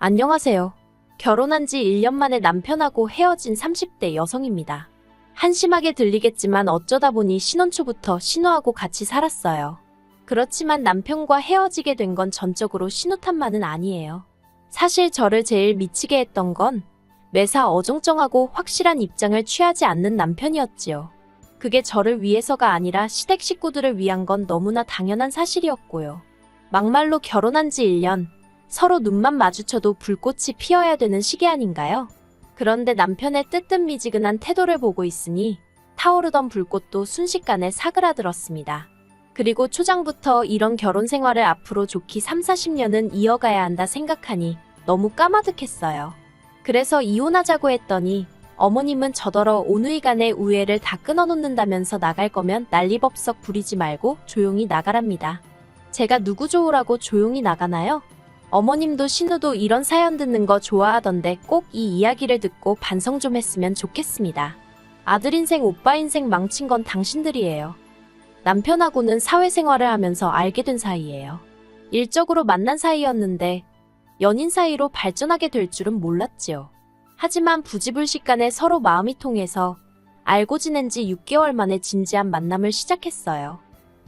안녕하세요. 결혼한 지 1년 만에 남편하고 헤어진 30대 여성입니다. 한심하게 들리겠지만 어쩌다 보니 신혼 초부터 신우하고 같이 살았어요. 그렇지만 남편과 헤어지게 된 건 전적으로 신우 탓만은 아니에요. 사실 저를 제일 미치게 했던 건 매사 어정쩡하고 확실한 입장을 취하지 않는 남편이었지요. 그게 저를 위해서가 아니라 시댁 식구들을 위한 건 너무나 당연한 사실이었고요. 막말로 결혼한 지 1년, 서로 눈만 마주쳐도 불꽃이 피어야 되는 시기 아닌가요? 그런데 남편의 뜨뜻미지근한 태도를 보고 있으니 타오르던 불꽃도 순식간에 사그라들었습니다. 그리고 초장부터 이런 결혼 생활을 앞으로 좋게 30-40년은 이어가야 한다 생각하니 너무 까마득했어요. 그래서 이혼하자고 했더니 어머님은 저더러 오누이간의 우애를 다 끊어놓는다면서 나갈 거면 난리법석 부리지 말고 조용히 나가랍니다. 제가 누구 좋으라고 조용히 나가나요? 어머님도 신우도 이런 사연 듣는 거 좋아하던데 꼭 이 이야기를 듣고 반성 좀 했으면 좋겠습니다. 아들 인생, 오빠 인생 망친 건 당신들이에요. 남편하고는 사회생활을 하면서 알게 된 사이예요. 일적으로 만난 사이였는데 연인 사이로 발전하게 될 줄은 몰랐지요. 하지만 부지불식간에 서로 마음이 통해서 알고 지낸 지 6개월 만에 진지한 만남을 시작했어요.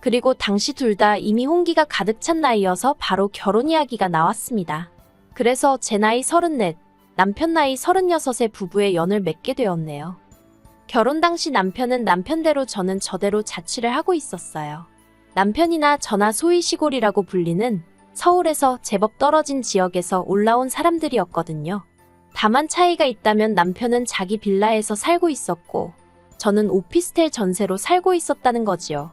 그리고 당시 둘 다 이미 홍기가 가득 찬 나이여서 바로 결혼 이야기가 나왔습니다. 그래서 제 나이 34, 남편 나이 36의 부부의 연을 맺게 되었네요. 결혼 당시 남편은 남편대로 저는 저대로 자취를 하고 있었어요. 남편이나 저나 소위 시골이라고 불리는 서울에서 제법 떨어진 지역에서 올라온 사람들이었거든요. 다만 차이가 있다면 남편은 자기 빌라에서 살고 있었고 저는 오피스텔 전세로 살고 있었다는 거지요.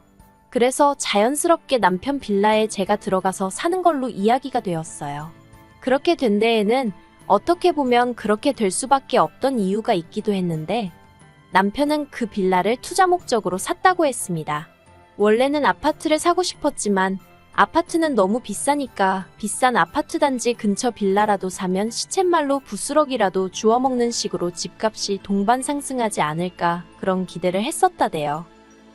그래서 자연스럽게 남편 빌라에 제가 들어가서 사는 걸로 이야기가 되었어요. 그렇게 된 데에는 어떻게 보면 그렇게 될 수밖에 없던 이유가 있기도 했는데 남편은 그 빌라를 투자 목적으로 샀다고 했습니다. 원래는 아파트를 사고 싶었지만 아파트는 너무 비싸니까 비싼 아파트 단지 근처 빌라라도 사면 시쳇말로 부스럭이라도 주워먹는 식으로 집값이 동반 상승하지 않을까 그런 기대를 했었다대요.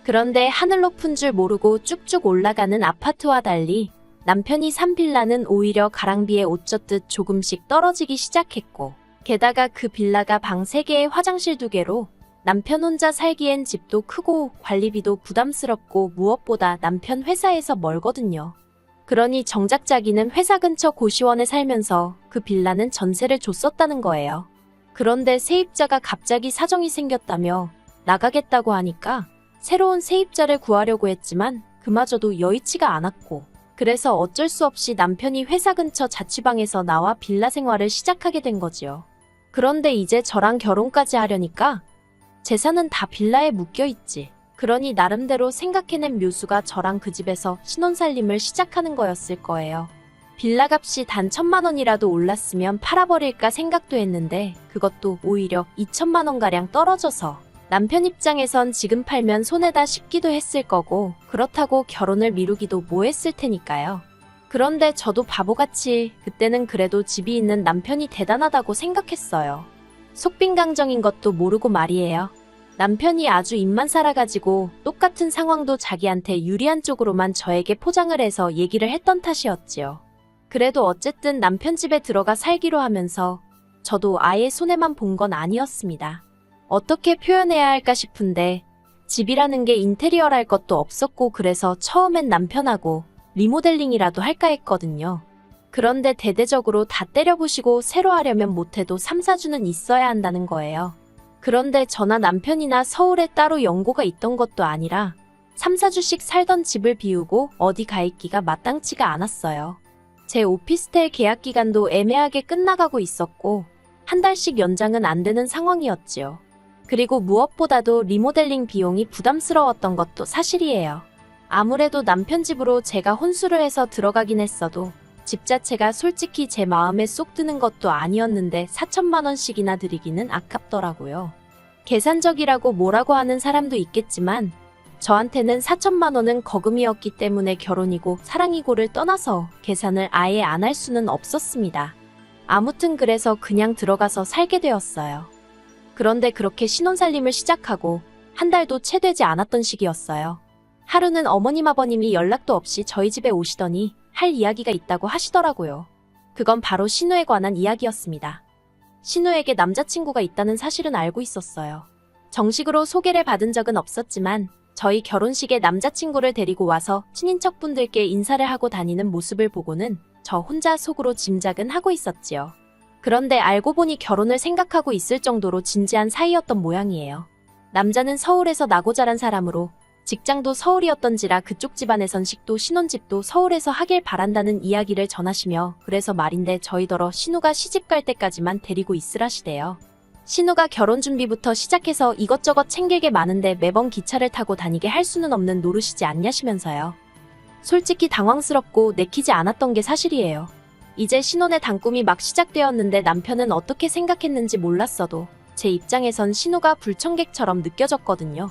그런데 하늘 높은 줄 모르고 쭉쭉 올라가는 아파트와 달리 남편이 산 빌라는 오히려 가랑비에 옷 젖듯 조금씩 떨어지기 시작했고 게다가 그 빌라가 방 3개에 화장실 2개로 남편 혼자 살기엔 집도 크고 관리비도 부담스럽고 무엇보다 남편 회사에서 멀거든요. 그러니 정작 자기는 회사 근처 고시원에 살면서 그 빌라는 전세를 줬었다는 거예요. 그런데 세입자가 갑자기 사정이 생겼다며 나가겠다고 하니까 새로운 세입자를 구하려고 했지만 그마저도 여의치가 않았고 그래서 어쩔 수 없이 남편이 회사 근처 자취방에서 나와 빌라 생활을 시작하게 된 거지요. 그런데 이제 저랑 결혼까지 하려니까 재산은 다 빌라에 묶여있지. 그러니 나름대로 생각해낸 묘수가 저랑 그 집에서 신혼살림을 시작하는 거였을 거예요. 빌라 값이 단 1,000만 원이라도 올랐으면 팔아버릴까 생각도 했는데 그것도 오히려 2천만 원가량 떨어져서 남편 입장에선 지금 팔면 손해다 싶기도 했을 거고 그렇다고 결혼을 미루기도 뭐했을 테니까요. 그런데 저도 바보같이 그때는 그래도 집이 있는 남편이 대단하다고 생각했어요. 속빈강정인 것도 모르고 말이에요. 남편이 아주 입만 살아가지고 똑같은 상황도 자기한테 유리한 쪽으로만 저에게 포장을 해서 얘기를 했던 탓이었지요. 그래도 어쨌든 남편 집에 들어가 살기로 하면서 저도 아예 손해만 본 건 아니었습니다. 어떻게 표현해야 할까 싶은데 집이라는 게 인테리어랄 것도 없었고 그래서 처음엔 남편하고 리모델링이라도 할까 했거든요. 그런데 대대적으로 다 때려부시고 새로 하려면 못해도 3-4주는 있어야 한다는 거예요. 그런데 저나 남편이나 서울에 따로 연고가 있던 것도 아니라 3-4주씩 살던 집을 비우고 어디 가 있기가 마땅치가 않았어요. 제 오피스텔 계약 기간도 애매하게 끝나가고 있었고 한 달씩 연장은 안 되는 상황이었지요. 그리고 무엇보다도 리모델링 비용이 부담스러웠던 것도 사실이에요. 아무래도 남편 집으로 제가 혼수를 해서 들어가긴 했어도 집 자체가 솔직히 제 마음에 쏙 드는 것도 아니었는데 4천만 원씩이나 드리기는 아깝더라고요. 계산적이라고 뭐라고 하는 사람도 있겠지만 저한테는 4천만 원은 거금이었기 때문에 결혼이고 사랑이고를 떠나서 계산을 아예 안 할 수는 없었습니다. 아무튼 그래서 그냥 들어가서 살게 되었어요. 그런데 그렇게 신혼살림을 시작하고 한 달도 채 되지 않았던 시기였어요. 하루는 어머님 아버님이 연락도 없이 저희 집에 오시더니 할 이야기가 있다고 하시더라고요. 그건 바로 신우에 관한 이야기였습니다. 신우에게 남자친구가 있다는 사실은 알고 있었어요. 정식으로 소개를 받은 적은 없었지만 저희 결혼식에 남자친구를 데리고 와서 친인척분들께 인사를 하고 다니는 모습을 보고는 저 혼자 속으로 짐작은 하고 있었지요. 그런데 알고 보니 결혼을 생각하고 있을 정도로 진지한 사이였던 모양이에요. 남자는 서울에서 나고 자란 사람으로 직장도 서울이었던지라 그쪽 집안의 선식도 신혼집도 서울에서 하길 바란다는 이야기를 전하시며 그래서 말인데 저희더러 신우가 시집갈 때까지만 데리고 있으라시대요. 신우가 결혼 준비부터 시작해서 이것저것 챙길 게 많은데 매번 기차를 타고 다니게 할 수는 없는 노릇이지 않냐시면서요. 솔직히 당황스럽고 내키지 않았던 게 사실이에요. 이제 신혼의 단꿈이 막 시작되었는데 남편은 어떻게 생각했는지 몰랐어도 제 입장에선 신우가 불청객처럼 느껴졌거든요.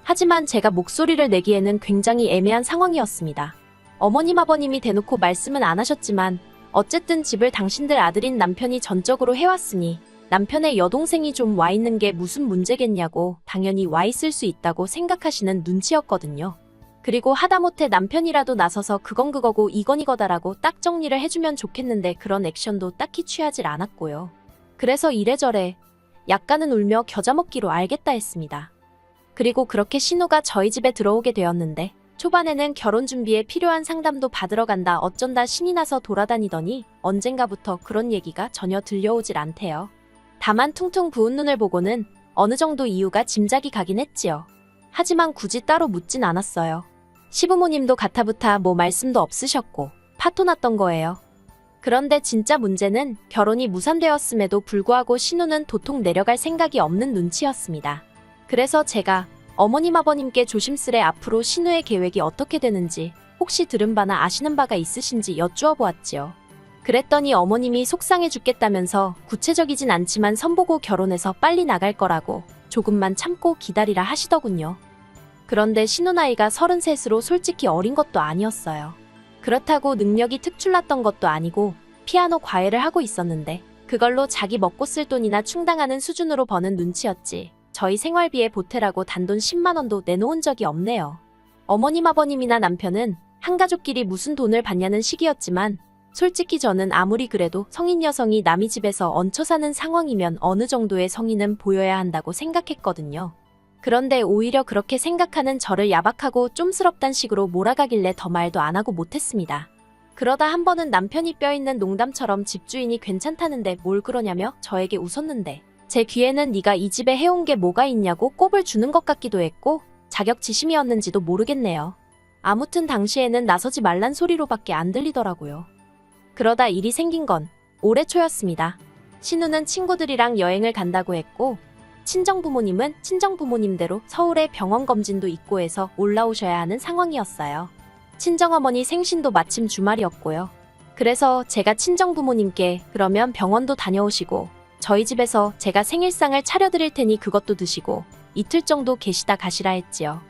하지만 제가 목소리를 내기에는 굉장히 애매한 상황이었습니다. 어머님 아버님이 대놓고 말씀은 안 하셨지만 어쨌든 집을 당신들 아들인 남편이 전적으로 해왔으니 남편의 여동생이 좀 와 있는 게 무슨 문제겠냐고 당연히 와 있을 수 있다고 생각하시는 눈치였거든요. 그리고 하다못해 남편이라도 나서서 그건 그거고 이건 이거다라고 딱 정리를 해주면 좋겠는데 그런 액션도 딱히 취하질 않았고요. 그래서 이래저래 약간은 울며 겨자 먹기로 알겠다 했습니다. 그리고 그렇게 신우가 저희 집에 들어오게 되었는데 초반에는 결혼 준비에 필요한 상담도 받으러 간다 어쩐다 신이 나서 돌아다니더니 언젠가부터 그런 얘기가 전혀 들려오질 않대요. 다만 퉁퉁 부은 눈을 보고는 어느 정도 이유가 짐작이 가긴 했지요. 하지만 굳이 따로 묻진 않았어요. 시부모님도 가타부타 뭐 말씀도 없으셨고 파토났던 거예요. 그런데 진짜 문제는 결혼이 무산되었음에도 불구하고 신우는 도통 내려갈 생각이 없는 눈치였습니다. 그래서 제가 어머님 아버님께 조심스레 앞으로 신우의 계획이 어떻게 되는지 혹시 들은 바나 아시는 바가 있으신지 여쭈어 보았지요. 그랬더니 어머님이 속상해 죽겠다면서 구체적이진 않지만 선보고 결혼해서 빨리 나갈 거라고 조금만 참고 기다리라 하시더군요. 그런데 신우 나이가 33으로 솔직히 어린 것도 아니었어요. 그렇다고 능력이 특출났던 것도 아니고 피아노 과외를 하고 있었는데 그걸로 자기 먹고 쓸 돈이나 충당하는 수준으로 버는 눈치였지. 저희 생활비에 보태라고 단돈 10만 원도 내놓은 적이 없네요. 어머님 아버님이나 남편은 한가족끼리 무슨 돈을 받냐는 시기였지만 솔직히 저는 아무리 그래도 성인 여성이 남의 집에서 얹혀 사는 상황이면 어느 정도의 성의는 보여야 한다고 생각했거든요. 그런데 오히려 그렇게 생각하는 저를 야박하고 쫌스럽단 식으로 몰아가길래 더 말도 안 하고 못했습니다. 그러다 한 번은 남편이 뼈있는 농담처럼 집주인이 괜찮다는데 뭘 그러냐며 저에게 웃었는데 제 귀에는 네가 이 집에 해온 게 뭐가 있냐고 꼽을 주는 것 같기도 했고 자격지심이었는지도 모르겠네요. 아무튼 당시에는 나서지 말란 소리로밖에 안 들리더라고요. 그러다 일이 생긴 건 올해 초였습니다. 신우는 친구들이랑 여행을 간다고 했고 친정부모님은 친정부모님대로 서울에 병원 검진도 있고 해서 올라오셔야 하는 상황이었어요. 친정어머니 생신도 마침 주말이었고요. 그래서 제가 친정부모님께 그러면 병원도 다녀오시고 저희 집에서 제가 생일상을 차려드릴 테니 그것도 드시고 이틀 정도 계시다 가시라 했지요.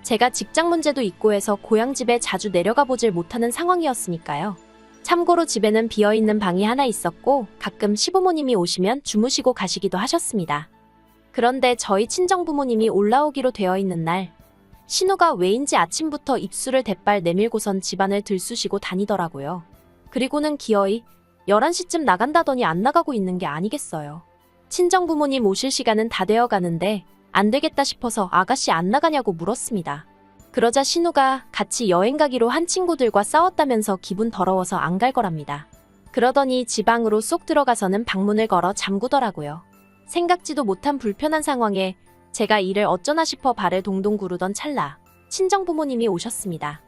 제가 직장 문제도 있고 해서 고향집에 자주 내려가 보질 못하는 상황이었으니까요. 참고로 집에는 비어있는 방이 하나 있었고 가끔 시부모님이 오시면 주무시고 가시기도 하셨습니다. 그런데 저희 친정부모님이 올라오기로 되어 있는 날 신우가 왜인지 아침부터 입술을 대빨 내밀고선 집안을 들쑤시고 다니더라고요. 그리고는 기어이 11시쯤 나간다더니 안 나가고 있는 게 아니겠어요. 친정부모님 오실 시간은 다 되어 가는데 안 되겠다 싶어서 아가씨 안 나가냐고 물었습니다. 그러자 신우가 같이 여행 가기로 한 친구들과 싸웠다면서 기분 더러워서 안 갈 거랍니다. 그러더니 집 안으로 쏙 들어가서는 방문을 걸어 잠그더라고요. 생각지도 못한 불편한 상황에 제가 이를 어쩌나 싶어 발을 동동 구르던 찰나 친정부모님이 오셨습니다.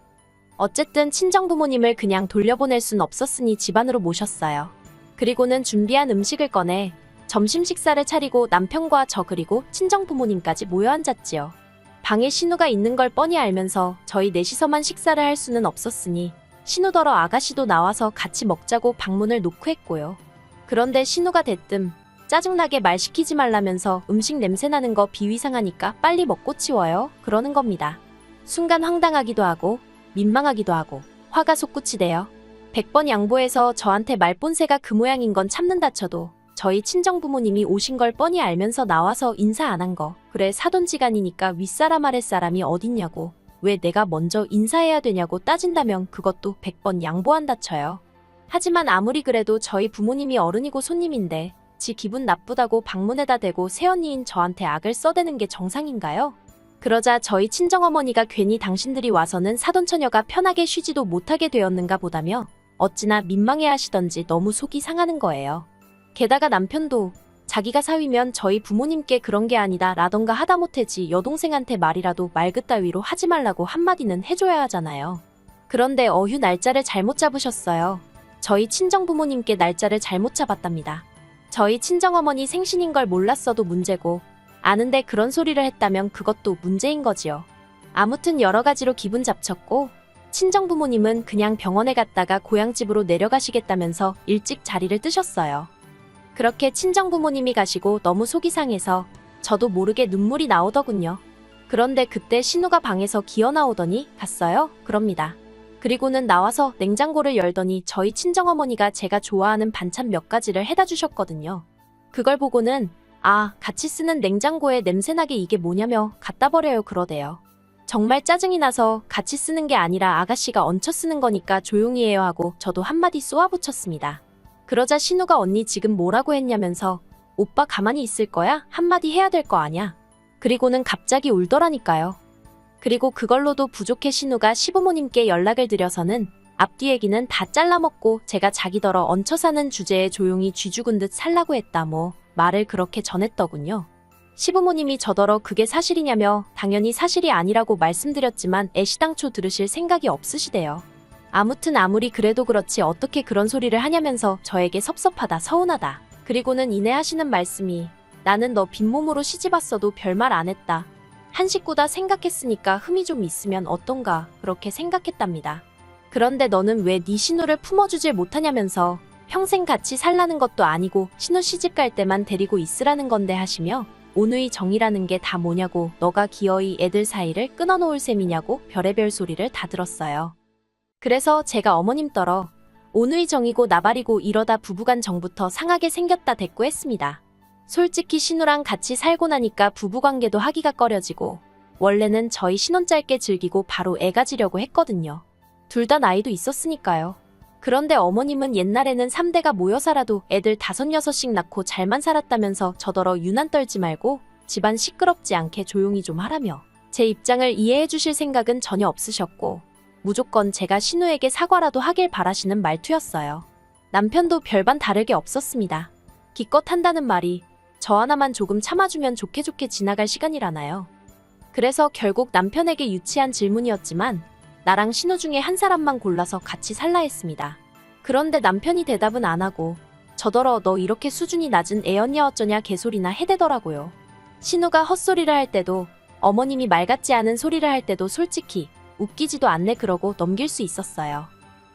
어쨌든 친정부모님을 그냥 돌려보낼 순 없었으니 집안으로 모셨어요. 그리고는 준비한 음식을 꺼내 점심 식사를 차리고 남편과 저 그리고 친정부모님까지 모여 앉았지요. 방에 신우가 있는 걸 뻔히 알면서 저희 넷이서만 식사를 할 수는 없었으니 신우더러 아가씨도 나와서 같이 먹자고 방문을 놓고 했고요. 그런데 신우가 대뜸 짜증나게 말 시키지 말라면서 음식 냄새 나는 거 비위상하니까 빨리 먹고 치워요 그러는 겁니다. 순간 황당하기도 하고 민망하기도 하고 화가 솟구치대요. 100번 양보해서 저한테 말본새가 그 모양인 건 참는다 쳐도 저희 친정부모님이 오신 걸 뻔히 알면서 나와서 인사 안 한 거 그래 사돈지간이니까 윗사람 아랫사람이 어딨냐고 왜 내가 먼저 인사해야 되냐고 따진다면 그것도 100번 양보한다 쳐요. 하지만 아무리 그래도 저희 부모님이 어른이고 손님인데 지 기분 나쁘다고 방문에다 대고 새언니인 저한테 악을 써대는 게 정상인가요? 그러자 저희 친정어머니가 괜히 당신들이 와서는 사돈처녀가 편하게 쉬지도 못하게 되었는가 보다며 어찌나 민망해하시던지 너무 속이 상하는 거예요. 게다가 남편도 자기가 사위면 저희 부모님께 그런 게 아니다 라던가 하다못해 지 여동생한테 말이라도 말 그따위로 하지 말라고 한마디는 해줘야 하잖아요. 그런데 어휴 날짜를 잘못 잡으셨어요. 저희 친정부모님께 날짜를 잘못 잡았답니다. 저희 친정어머니 생신인 걸 몰랐어도 문제고 아는데 그런 소리를 했다면 그것도 문제인 거지요. 아무튼 여러 가지로 기분 잡쳤고 친정부모님은 그냥 병원에 갔다가 고향집으로 내려가시겠다면서 일찍 자리를 뜨셨어요. 그렇게 친정부모님이 가시고 너무 속이 상해서 저도 모르게 눈물이 나오더군요. 그런데 그때 신우가 방에서 기어나오더니 갔어요? 그럽니다. 그리고는 나와서 냉장고를 열더니 저희 친정어머니가 제가 좋아하는 반찬 몇 가지를 해다 주셨거든요. 그걸 보고는 아, 같이 쓰는 냉장고에 냄새나게 이게 뭐냐며 갖다 버려요 그러대요. 정말 짜증이 나서 같이 쓰는 게 아니라 아가씨가 얹혀 쓰는 거니까 조용히 해요 하고 저도 한마디 쏘아붙였습니다. 그러자 신우가 언니 지금 뭐라고 했냐면서 오빠 가만히 있을 거야? 한마디 해야 될 거 아냐? 그리고는 갑자기 울더라니까요. 그리고 그걸로도 부족해 신우가 시부모님께 연락을 드려서는 앞뒤 얘기는 다 잘라먹고 제가 자기더러 얹혀 사는 주제에 조용히 쥐 죽은 듯 살라고 했다 뭐 말을 그렇게 전했더군요. 시부모님이 저더러 그게 사실이냐며 당연히 사실이 아니라고 말씀드렸지만 애시당초 들으실 생각이 없으시대요. 아무튼 아무리 그래도 그렇지 어떻게 그런 소리를 하냐면서 저에게 섭섭하다 서운하다. 그리고는 이내 하시는 말씀이 나는 너 빈몸으로 시집왔어도 별말 안 했다. 한 식구다 생각했으니까 흠이 좀 있으면 어떤가 그렇게 생각했답니다. 그런데 너는 왜 네 신우를 품어주질 못하냐면서 평생 같이 살라는 것도 아니고 신우 시집 갈 때만 데리고 있으라는 건데 하시며 온의 정이라는 게 다 뭐냐고 너가 기어이 애들 사이를 끊어놓을 셈이냐고 별의별 소리를 다 들었어요. 그래서 제가 어머님 떨어 온의 정이고 나발이고 이러다 부부간 정부터 상하게 생겼다 대꾸했습니다. 솔직히 신우랑 같이 살고 나니까 부부관계도 하기가 꺼려지고 원래는 저희 신혼 짧게 즐기고 바로 애 가지려고 했거든요. 둘 다 나이도 있었으니까요. 그런데 어머님은 옛날에는 3대가 모여 살아도 애들 5, 6씩 낳고 잘만 살았다면서 저더러 유난 떨지 말고 집안 시끄럽지 않게 조용히 좀 하라며 제 입장을 이해해 주실 생각은 전혀 없으셨고 무조건 제가 신우에게 사과라도 하길 바라시는 말투였어요. 남편도 별반 다르게 없었습니다. 기껏 한다는 말이 저 하나만 조금 참아주면 좋게 지나갈 시간이라나요. 그래서 결국 남편에게 유치한 질문이었지만 나랑 신우 중에 한 사람만 골라서 같이 살라 했습니다. 그런데 남편이 대답은 안 하고 저더러 너 이렇게 수준이 낮은 애언니 어쩌냐 개소리나 해대더라고요. 신우가 헛소리를 할 때도 어머님이 말 같지 않은 소리를 할 때도 솔직히 웃기지도 않네 그러고 넘길 수 있었어요.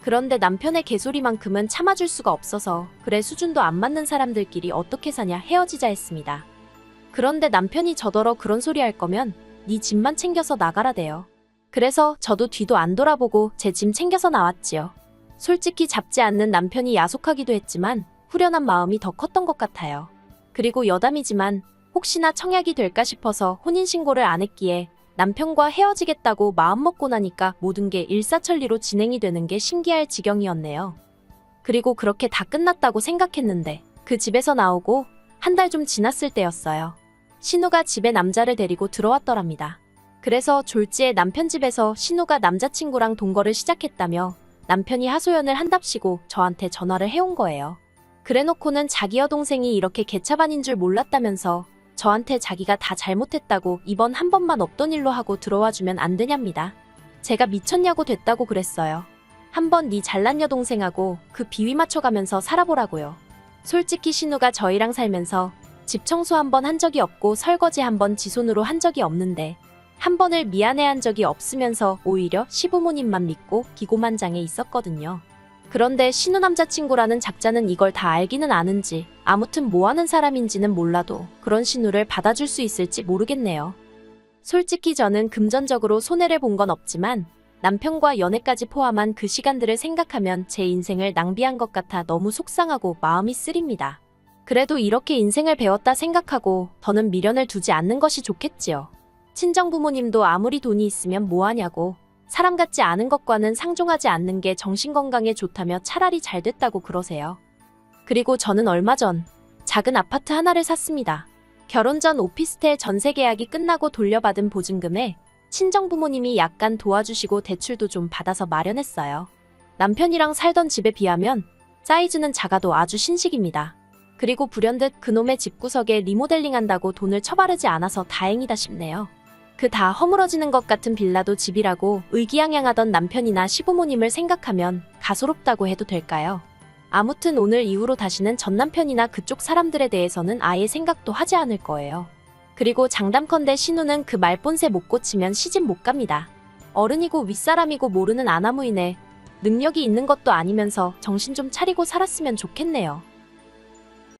그런데 남편의 개소리만큼은 참아줄 수가 없어서 그래 수준도 안 맞는 사람들끼리 어떻게 사냐 헤어지자 했습니다. 그런데 남편이 저더러 그런 소리 할 거면 네 짐만 챙겨서 나가라대요. 그래서 저도 뒤도 안 돌아보고 제 짐 챙겨서 나왔지요. 솔직히 잡지 않는 남편이 야속하기도 했지만 후련한 마음이 더 컸던 것 같아요. 그리고 여담이지만 혹시나 청약이 될까 싶어서 혼인신고를 안 했기에 남편과 헤어지겠다고 마음먹고 나니까 모든 게 일사천리로 진행이 되는 게 신기할 지경이었네요. 그리고 그렇게 다 끝났다고 생각했는데 그 집에서 나오고 한 달 좀 지났을 때였어요. 신우가 집에 남자를 데리고 들어왔더랍니다. 그래서 졸지에 남편 집에서 신우가 남자친구랑 동거를 시작했다며 남편이 하소연을 한답시고 저한테 전화를 해온 거예요. 그래놓고는 자기 여동생이 이렇게 개차반인 줄 몰랐다면서 저한테 자기가 다 잘못했다고 이번 한 번만 없던 일로 하고 들어와주면 안 되냐입니다. 제가 미쳤냐고 됐다고 그랬어요. 한번 네 잘난 여동생하고 그 비위 맞춰가면서 살아보라고요. 솔직히 신우가 저희랑 살면서 집 청소 한 번 한 적이 없고 설거지 한 번 지 손으로 한 적이 없는데 한 번을 미안해한 적이 없으면서 오히려 시부모님만 믿고 기고만장해 있었거든요. 그런데 신우 남자친구라는 작자는 이걸 다 알기는 아는지 아무튼 뭐하는 사람인지는 몰라도 그런 신우를 받아줄 수 있을지 모르겠네요. 솔직히 저는 금전적으로 손해를 본 건 없지만 남편과 연애까지 포함한 그 시간들을 생각하면 제 인생을 낭비한 것 같아 너무 속상하고 마음이 쓰립니다. 그래도 이렇게 인생을 배웠다 생각하고 더는 미련을 두지 않는 것이 좋겠지요. 친정부모님도 아무리 돈이 있으면 뭐하냐고 사람 같지 않은 것과는 상종하지 않는 게 정신건강에 좋다며 차라리 잘 됐다고 그러세요. 그리고 저는 얼마 전 작은 아파트 하나를 샀습니다. 결혼 전 오피스텔 전세 계약이 끝나고 돌려받은 보증금에 친정 부모님이 약간 도와주시고 대출도 좀 받아서 마련했어요. 남편이랑 살던 집에 비하면 사이즈는 작아도 아주 신식입니다. 그리고 불현듯 그놈의 집구석에 리모델링한다고 돈을 처바르지 않아서 다행이다 싶네요. 그 다 허물어지는 것 같은 빌라도 집이라고 의기양양하던 남편이나 시부모님을 생각하면 가소롭다고 해도 될까요? 아무튼 오늘 이후로 다시는 전 남편이나 그쪽 사람들에 대해서는 아예 생각도 하지 않을 거예요. 그리고 장담컨대 신우는 그 말본새 못 고치면 시집 못 갑니다. 어른이고 윗사람이고 모르는 아나무이네. 능력이 있는 것도 아니면서 정신 좀 차리고 살았으면 좋겠네요.